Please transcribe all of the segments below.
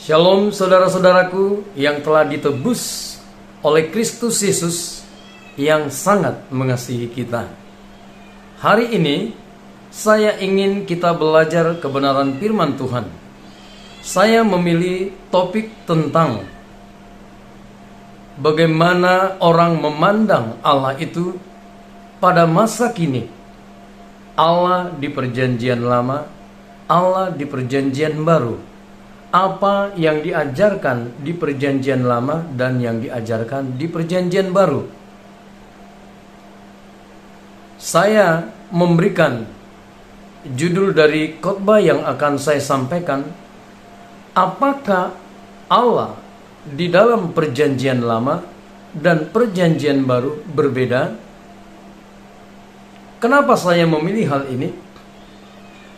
Shalom saudara-saudaraku yang telah ditebus oleh Kristus Yesus yang sangat mengasihi kita. Hari ini saya ingin kita belajar kebenaran firman Tuhan. Saya memilih topik tentang bagaimana orang memandang Allah itu pada masa kini. Allah di perjanjian lama, Allah di perjanjian baru. Apa yang diajarkan di perjanjian lama dan yang diajarkan di perjanjian baru. Saya memberikan judul dari khotbah yang akan saya sampaikan, apakah Allah di dalam perjanjian lama dan perjanjian baru berbeda? Kenapa saya memilih hal ini?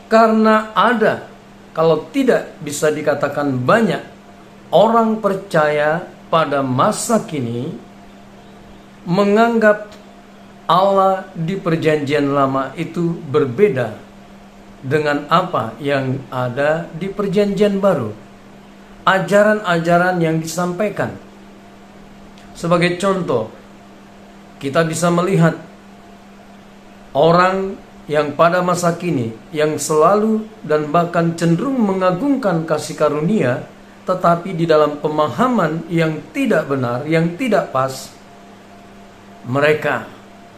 Karena ada, kalau tidak bisa dikatakan banyak, orang percaya pada masa kini menganggap Allah di perjanjian lama itu berbeda dengan apa yang ada di perjanjian baru. Ajaran-ajaran yang disampaikan. Sebagai contoh, kita bisa melihat orang yang pada masa kini yang selalu dan bahkan cenderung mengagungkan kasih karunia, tetapi di dalam pemahaman yang tidak benar, yang tidak pas, mereka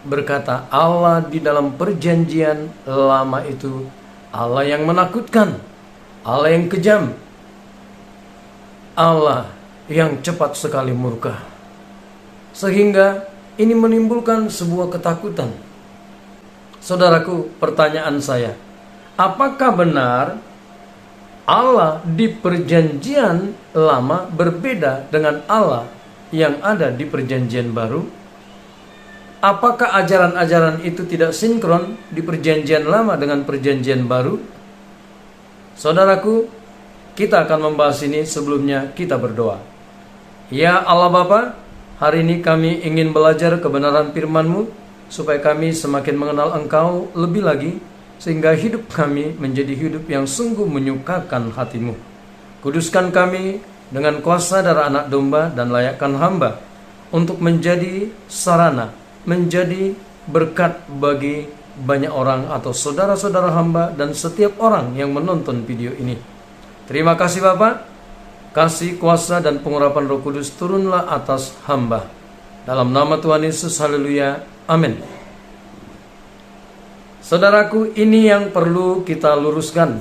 berkata Allah di dalam perjanjian lama itu Allah yang menakutkan, Allah yang kejam, Allah yang cepat sekali murka. Sehingga ini menimbulkan sebuah ketakutan. Saudaraku, pertanyaan saya, apakah benar Allah di perjanjian lama berbeda dengan Allah yang ada di perjanjian baru? Apakah ajaran-ajaran itu tidak sinkron di perjanjian lama dengan perjanjian baru? Saudaraku, kita akan membahas ini. Sebelumnya kita berdoa. Ya Allah Bapa, hari ini kami ingin belajar kebenaran firman-Mu, supaya kami semakin mengenal Engkau lebih lagi, sehingga hidup kami menjadi hidup yang sungguh menyukakan hati-Mu. Kuduskan kami dengan kuasa darah anak domba dan layakkan hamba untuk menjadi sarana, menjadi berkat bagi banyak orang atau saudara-saudara hamba dan setiap orang yang menonton video ini. Terima kasih Bapa, kasih kuasa dan pengurapan Roh Kudus turunlah atas hamba. Dalam nama Tuhan Yesus, haleluya. Amin. Saudaraku, ini yang perlu kita luruskan.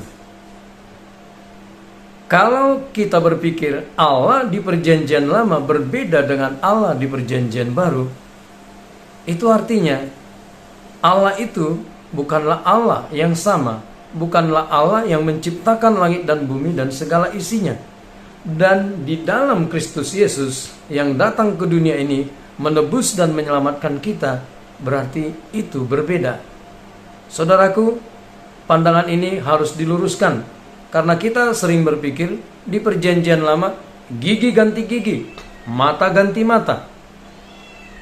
Kalau kita berpikir Allah di perjanjian lama berbeda dengan Allah di perjanjian baru, itu artinya Allah itu bukanlah Allah yang sama, bukanlah Allah yang menciptakan langit dan bumi dan segala isinya. Dan di dalam Kristus Yesus yang datang ke dunia ini menebus dan menyelamatkan kita, berarti itu berbeda. Saudaraku, pandangan ini harus diluruskan, karena kita sering berpikir di perjanjian lama gigi ganti gigi, mata ganti mata.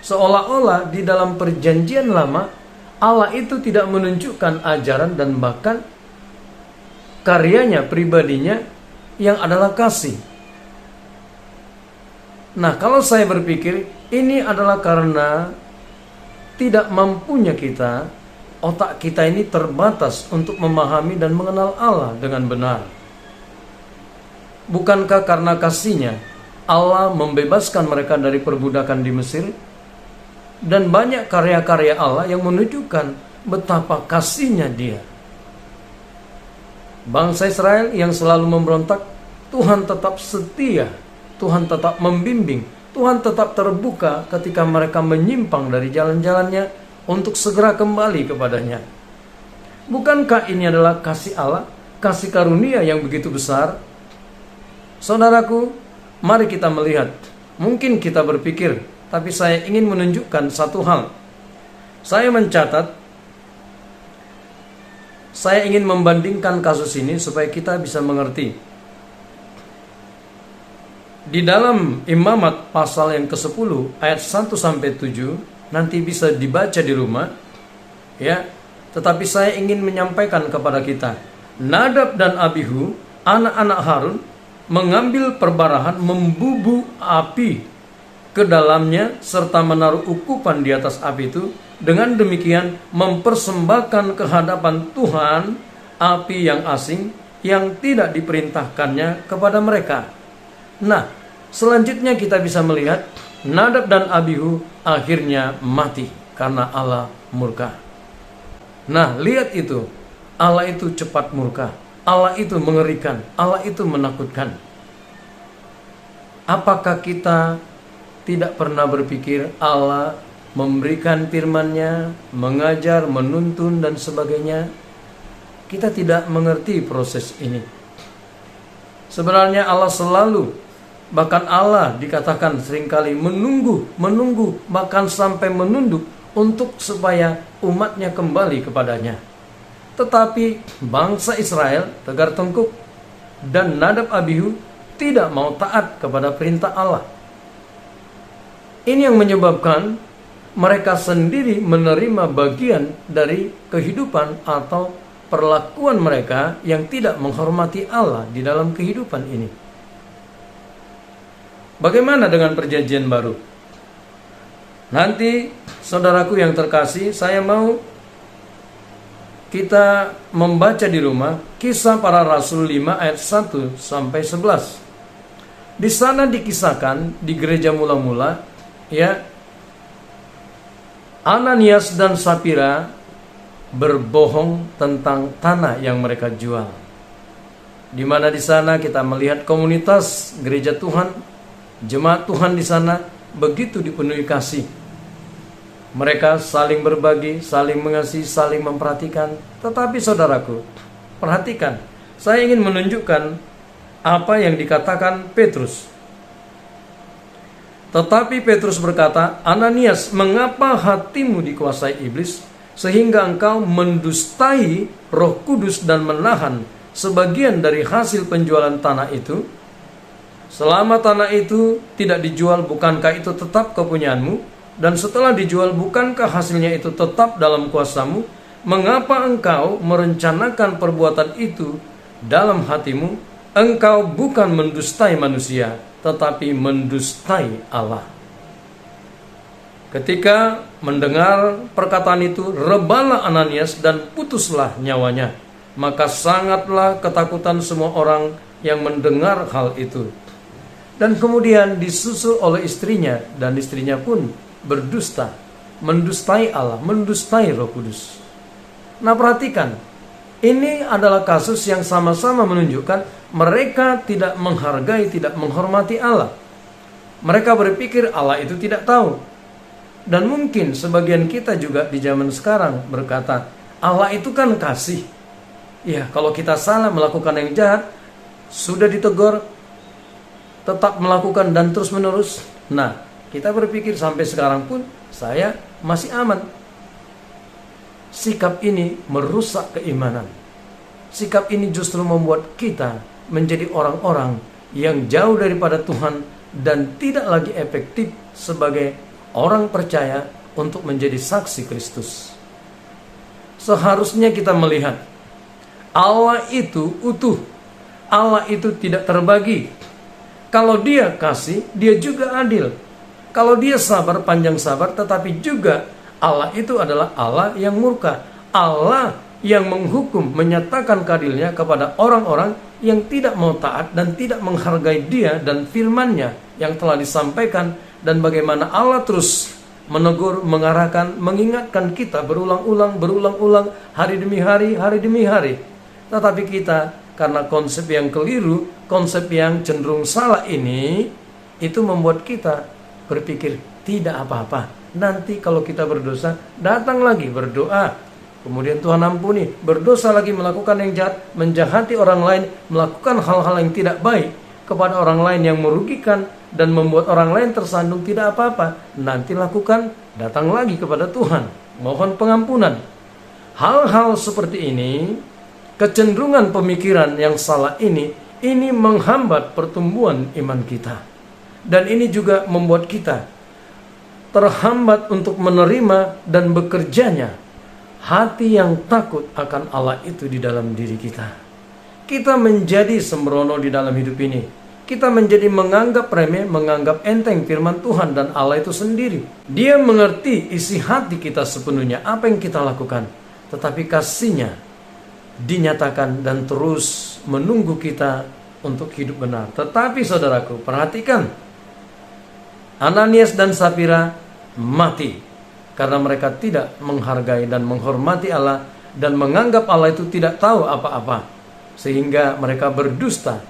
Seolah-olah di dalam perjanjian lama Allah itu tidak menunjukkan ajaran dan bahkan karyanya pribadinya yang adalah kasih. Nah, kalau saya berpikir ini adalah karena tidak mampunya kita, otak kita ini terbatas untuk memahami dan mengenal Allah dengan benar. Bukankah karena kasih-Nya Allah membebaskan mereka dari perbudakan di Mesir? Dan banyak karya-karya Allah yang menunjukkan betapa kasih-Nya Dia. Bangsa Israel yang selalu memberontak, Tuhan tetap setia, Tuhan tetap membimbing, Tuhan tetap terbuka ketika mereka menyimpang dari jalan-jalannya untuk segera kembali kepadanya. Bukankah ini adalah kasih Allah, kasih karunia yang begitu besar? Saudaraku, mari kita melihat. Mungkin kita berpikir, tapi saya ingin menunjukkan satu hal. Saya mencatat, saya ingin membandingkan kasus ini supaya kita bisa mengerti. Di dalam Imamat pasal yang ke-10 ayat 1-7 nanti bisa dibaca di rumah, ya. Tetapi saya ingin menyampaikan kepada kita, Nadab dan Abihu, anak-anak Harun, mengambil perbarahan, membubuh api ke dalamnya, serta menaruh ukupan di atas api itu. Dengan demikian mempersembahkan ke hadapan Tuhan api yang asing yang tidak diperintahkannya kepada mereka. Nah, selanjutnya kita bisa melihat Nadab dan Abihu akhirnya mati karena Allah murka. Nah, lihat itu. Allah itu cepat murka. Allah itu mengerikan. Allah itu menakutkan. Apakah kita tidak pernah berpikir Allah memberikan firman-Nya, mengajar, menuntun, dan sebagainya? Kita tidak mengerti proses ini. Sebenarnya Allah selalu, bahkan Allah dikatakan seringkali menunggu, bahkan sampai menunduk untuk supaya umatnya kembali kepadanya. Tetapi bangsa Israel tegar tengkuk, dan Nadab Abihu tidak mau taat kepada perintah Allah. Ini yang menyebabkan mereka sendiri menerima bagian dari kehidupan atau perlakuan mereka yang tidak menghormati Allah di dalam kehidupan ini. Bagaimana dengan perjanjian baru? Nanti, saudaraku yang terkasih, saya mau kita membaca di rumah Kisah Para Rasul 5 ayat 1 sampai 11. Di sana dikisahkan di gereja mula-mula, ya, Ananias dan Sapira berbohong tentang tanah yang mereka jual. Di mana di sana kita melihat komunitas gereja Tuhan, jemaat Tuhan di sana begitu dipenuhi kasih. Mereka saling berbagi, saling mengasihi, saling memperhatikan. Tetapi saudaraku, perhatikan, saya ingin menunjukkan apa yang dikatakan Petrus. Tetapi Petrus berkata, Ananias, mengapa hatimu dikuasai iblis, sehingga engkau mendustai Roh Kudus dan menahan sebagian dari hasil penjualan tanah itu? Selama tanah itu tidak dijual, bukankah itu tetap kepunyaanmu? Dan setelah dijual, bukankah hasilnya itu tetap dalam kuasamu? Mengapa engkau merencanakan perbuatan itu dalam hatimu? Engkau bukan mendustai manusia, tetapi mendustai Allah. Ketika mendengar perkataan itu, rebalah Ananias dan putuslah nyawanya. Maka sangatlah ketakutan semua orang yang mendengar hal itu. Dan kemudian disusul oleh istrinya, dan istrinya pun berdusta, mendustai Allah, mendustai Roh Kudus. Nah, perhatikan, ini adalah kasus yang sama-sama menunjukkan mereka tidak menghargai, tidak menghormati Allah. Mereka berpikir Allah itu tidak tahu. Dan mungkin sebagian kita juga di zaman sekarang berkata, Allah itu kan kasih. Ya, kalau kita salah melakukan yang jahat, sudah ditegur, tetap melakukan dan terus menerus. Nah, kita berpikir sampai sekarang pun saya masih aman. Sikap ini merusak keimanan. Sikap ini justru membuat kita menjadi orang-orang yang jauh daripada Tuhan dan tidak lagi efektif sebagai orang percaya untuk menjadi saksi Kristus. Seharusnya kita melihat Allah itu utuh. Allah itu tidak terbagi. Kalau Dia kasih, Dia juga adil. Kalau Dia sabar, panjang sabar, tetapi juga Allah itu adalah Allah yang murka. Allah yang menghukum, menyatakan keadilannya kepada orang-orang yang tidak mau taat dan tidak menghargai Dia dan firman-Nya yang telah disampaikan. Dan bagaimana Allah terus menegur, mengarahkan, mengingatkan kita berulang-ulang, hari demi hari. Tetapi kita, karena konsep yang keliru, konsep yang cenderung salah ini, itu membuat kita berpikir tidak apa-apa. Nanti kalau kita berdosa, datang lagi berdoa, kemudian Tuhan ampuni. Berdosa lagi, melakukan yang jahat, menjahati orang lain, melakukan hal-hal yang tidak baik kepada orang lain yang merugikan dan membuat orang lain tersandung, tidak apa-apa. Nanti lakukan, datang lagi kepada Tuhan, mohon pengampunan. Hal-hal seperti ini, kecenderungan pemikiran yang salah ini menghambat pertumbuhan iman kita. Dan ini juga membuat kita terhambat untuk menerima dan bekerjanya hati yang takut akan Allah itu di dalam diri kita. Kita menjadi sembrono di dalam hidup ini. kita menjadi menganggap remeh, menganggap enteng firman Tuhan dan Allah itu sendiri. Dia mengerti isi hati kita sepenuhnya, apa yang kita lakukan. Tetapi kasih-Nya dinyatakan dan terus menunggu kita untuk hidup benar. Tetapi saudaraku, perhatikan, Ananias dan Safira mati karena mereka tidak menghargai dan menghormati Allah dan menganggap Allah itu tidak tahu apa-apa, sehingga mereka berdusta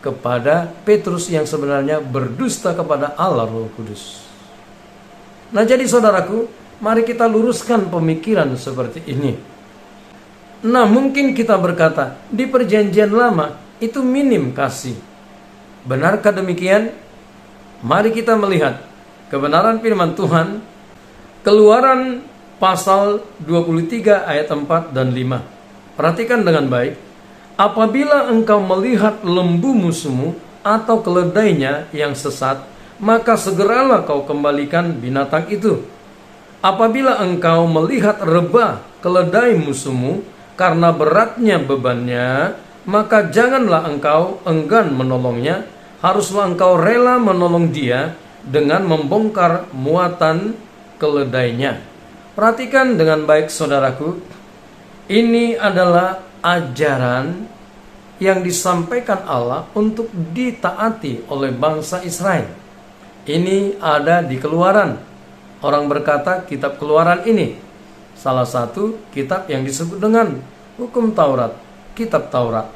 kepada Petrus yang sebenarnya berdusta kepada Allah Roh Kudus. Nah, jadi saudaraku, mari kita luruskan pemikiran seperti ini. Nah, mungkin kita berkata, di perjanjian lama itu minim kasih. Benarkah demikian? Mari kita melihat kebenaran firman Tuhan. Keluaran pasal 23 ayat 4 dan 5. Perhatikan dengan baik. Apabila engkau melihat lembu musuhmu atau keledainya yang sesat, maka segeralah kau kembalikan binatang itu. Apabila engkau melihat rebah keledai musuhmu karena beratnya bebannya, maka janganlah engkau enggan menolongnya, haruslah engkau rela menolong dia dengan membongkar muatan keledainya. Perhatikan dengan baik saudaraku, ini adalah ajaran yang disampaikan Allah untuk ditaati oleh bangsa Israel. Ini ada di Keluaran. Orang berkata kitab Keluaran ini salah satu kitab yang disebut dengan hukum Taurat, kitab Taurat.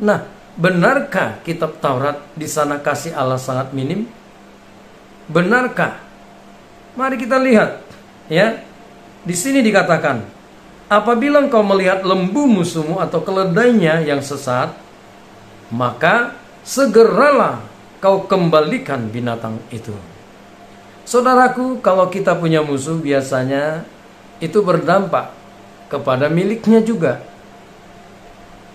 Nah, benarkah kitab Taurat di sana kasih Allah sangat minim? Benarkah? Mari kita lihat, ya. Di sini dikatakan, apabila engkau melihat lembu musuhmu atau keledainya yang sesat, maka segeralah kau kembalikan binatang itu. Saudaraku, kalau kita punya musuh biasanya itu berdampak kepada miliknya juga.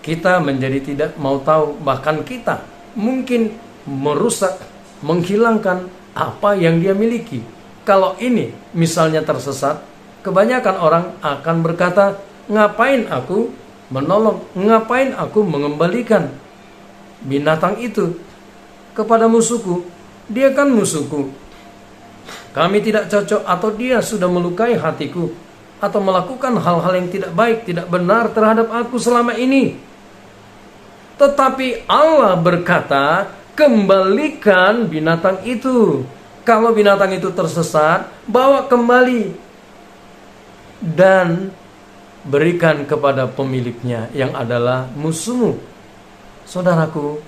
Kita menjadi tidak mau tahu, bahkan kita mungkin merusak, menghilangkan apa yang dia miliki. Kalau ini misalnya tersesat, kebanyakan orang akan berkata, ngapain aku menolong, ngapain aku mengembalikan binatang itu kepada musuhku? Dia kan musuhku. Kami tidak cocok, atau dia sudah melukai hatiku, atau melakukan hal-hal yang tidak baik, tidak benar terhadap aku selama ini. Tetapi Allah berkata, kembalikan binatang itu. Kalau binatang itu tersesat, bawa kembali dan berikan kepada pemiliknya yang adalah musuhmu. Saudaraku,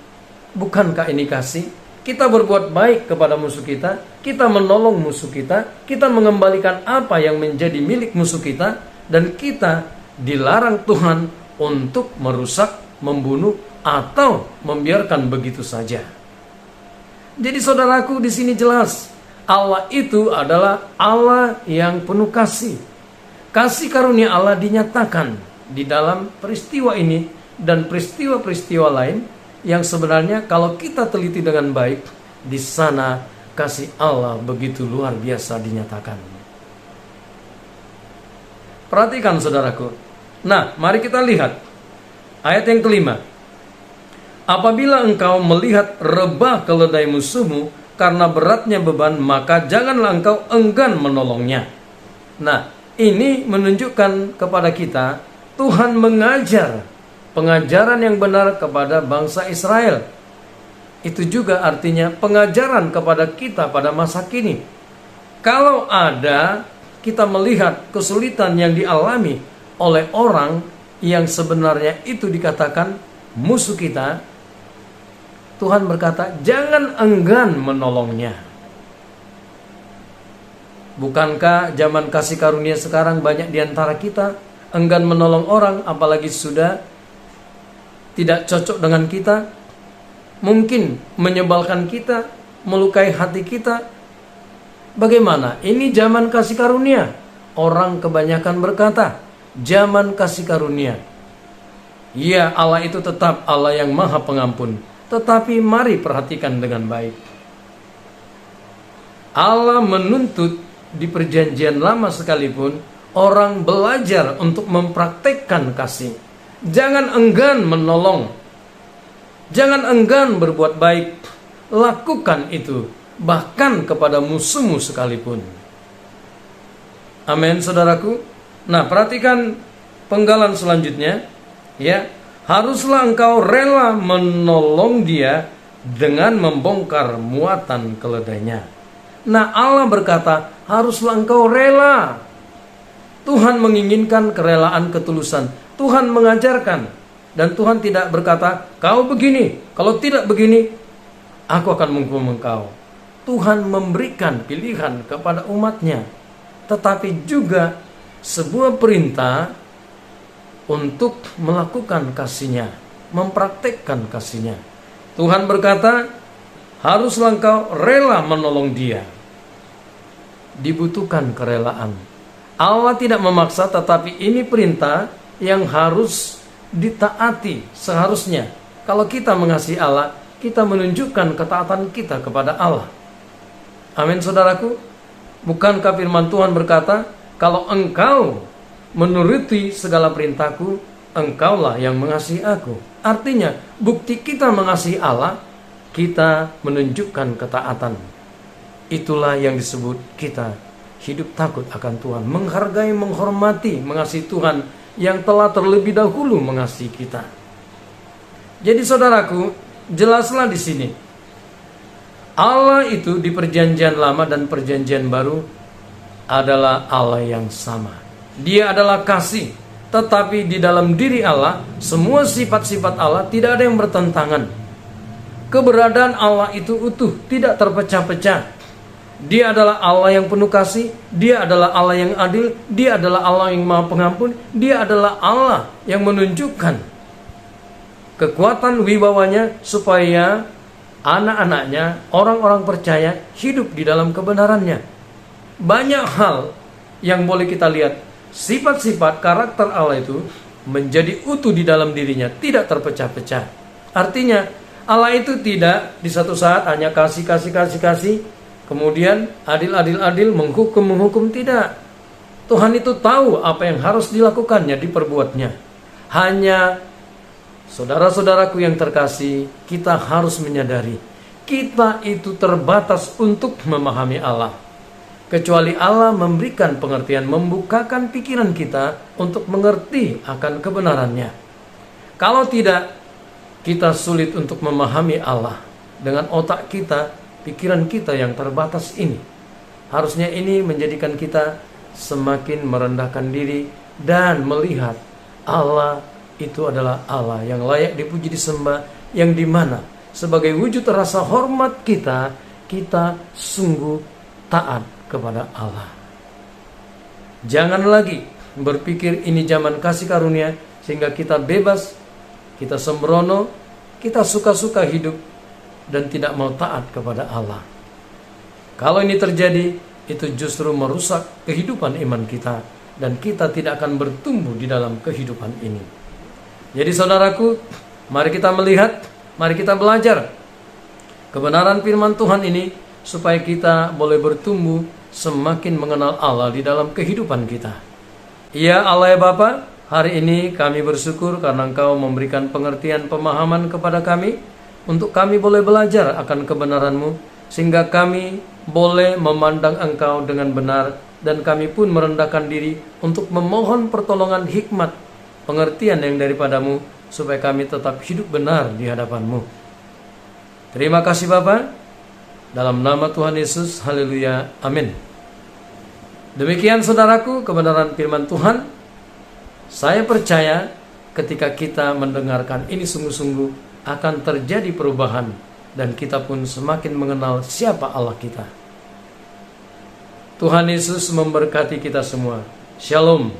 bukankah ini kasih? Kita berbuat baik kepada musuh kita, kita menolong musuh kita mengembalikan apa yang menjadi milik musuh kita, dan kita dilarang Tuhan untuk merusak, membunuh, atau membiarkan begitu saja. Jadi saudaraku, di sini jelas Allah itu adalah Allah yang penuh kasih. Kasih karunia Allah dinyatakan di dalam peristiwa ini dan peristiwa-peristiwa lain yang sebenarnya kalau kita teliti dengan baik, di sana kasih Allah begitu luar biasa dinyatakan. Perhatikan saudaraku. Nah, mari kita lihat ayat yang kelima. Apabila engkau melihat rebah keledai musuhmu karena beratnya beban, maka janganlah engkau enggan menolongnya. Nah, ini menunjukkan kepada kita Tuhan mengajar pengajaran yang benar kepada bangsa Israel. Itu juga artinya pengajaran kepada kita pada masa kini. Kalau ada kita melihat kesulitan yang dialami oleh orang yang sebenarnya itu dikatakan musuh kita, Tuhan berkata, jangan enggan menolongnya. Bukankah zaman kasih karunia sekarang banyak di antara kita enggan menolong orang, apalagi sudah tidak cocok dengan kita, mungkin menyebalkan kita, melukai hati kita. Bagaimana? Ini zaman kasih karunia. Orang kebanyakan berkata, zaman kasih karunia. Ya, Allah itu tetap Allah yang maha pengampun. Tetapi mari perhatikan dengan baik. Allah menuntut di perjanjian lama sekalipun orang belajar untuk mempraktekkan kasih. Jangan enggan menolong. Jangan enggan berbuat baik. Lakukan itu, bahkan kepada musuhmu sekalipun. Amin, saudaraku. Nah, perhatikan penggalan selanjutnya. Ya, haruslah engkau rela menolong dia dengan membongkar muatan keledainya. Nah, Allah berkata, haruslah engkau rela. Tuhan menginginkan kerelaan, ketulusan. Tuhan mengajarkan. Dan Tuhan tidak berkata, kau begini, kalau tidak begini, aku akan menghukum engkau. Tuhan memberikan pilihan kepada umatnya, tetapi juga sebuah perintah untuk melakukan kasih-Nya, mempraktekkan kasih-Nya. Tuhan berkata, haruslah engkau rela menolong dia. Dibutuhkan kerelaan. Allah tidak memaksa, tetapi ini perintah yang harus ditaati seharusnya. Kalau kita mengasihi Allah, kita menunjukkan ketaatan kita kepada Allah. Amin, saudaraku. Bukankah firman Tuhan berkata, kalau engkau menuruti segala perintahku, engkaulah yang mengasihi aku. Artinya, bukti kita mengasihi Allah, kita menunjukkan ketaatan. Itulah yang disebut kita hidup takut akan Tuhan, menghargai, menghormati, mengasihi Tuhan yang telah terlebih dahulu mengasihi kita. Jadi saudaraku, jelaslah di sini, Allah itu di perjanjian lama dan perjanjian baru adalah Allah yang sama. Dia adalah kasih, tetapi di dalam diri Allah, semua sifat-sifat Allah tidak ada yang bertentangan. Keberadaan Allah itu utuh, tidak terpecah-pecah. Dia adalah Allah yang penuh kasih, Dia adalah Allah yang adil, Dia adalah Allah yang maha pengampun, Dia adalah Allah yang menunjukkan kekuatan wibawanya supaya anak-anaknya, orang-orang percaya hidup di dalam kebenarannya. Banyak hal yang boleh kita lihat, sifat-sifat karakter Allah itu menjadi utuh di dalam dirinya, tidak terpecah-pecah. Artinya Allah itu tidak di satu saat hanya kasih, kemudian adil, menghukum, tidak. Tuhan itu tahu apa yang harus dilakukannya, diperbuatnya. Hanya saudara-saudaraku yang terkasih, kita harus menyadari, kita itu terbatas untuk memahami Allah. Kecuali Allah memberikan pengertian, membukakan pikiran kita untuk mengerti akan kebenarannya. Kalau tidak, kita sulit untuk memahami Allah dengan otak kita, pikiran kita yang terbatas ini. Harusnya ini menjadikan kita semakin merendahkan diri dan melihat Allah itu adalah Allah yang layak dipuji, disembah, yang dimana sebagai wujud rasa hormat kita, kita sungguh taat kepada Allah. Jangan lagi berpikir ini zaman kasih karunia sehingga kita bebas, kita sembrono, kita suka-suka hidup dan tidak mau taat kepada Allah. Kalau ini terjadi, itu justru merusak kehidupan iman kita, dan kita tidak akan bertumbuh di dalam kehidupan ini. Jadi saudaraku, mari kita melihat, mari kita belajar kebenaran firman Tuhan ini, supaya kita boleh bertumbuh semakin mengenal Allah di dalam kehidupan kita. Ya Allah ya Bapa, hari ini kami bersyukur karena Engkau memberikan pengertian, pemahaman kepada kami, untuk kami boleh belajar akan kebenaran-Mu, sehingga kami boleh memandang Engkau dengan benar, dan kami pun merendahkan diri untuk memohon pertolongan hikmat, pengertian yang daripada-Mu, supaya kami tetap hidup benar di hadapan-Mu. Terima kasih Bapa, dalam nama Tuhan Yesus, haleluya, amin. Demikian saudaraku, kebenaran firman Tuhan. Saya percaya ketika kita mendengarkan ini sungguh-sungguh akan terjadi perubahan, dan kita pun semakin mengenal siapa Allah kita. Tuhan Yesus memberkati kita semua. Shalom.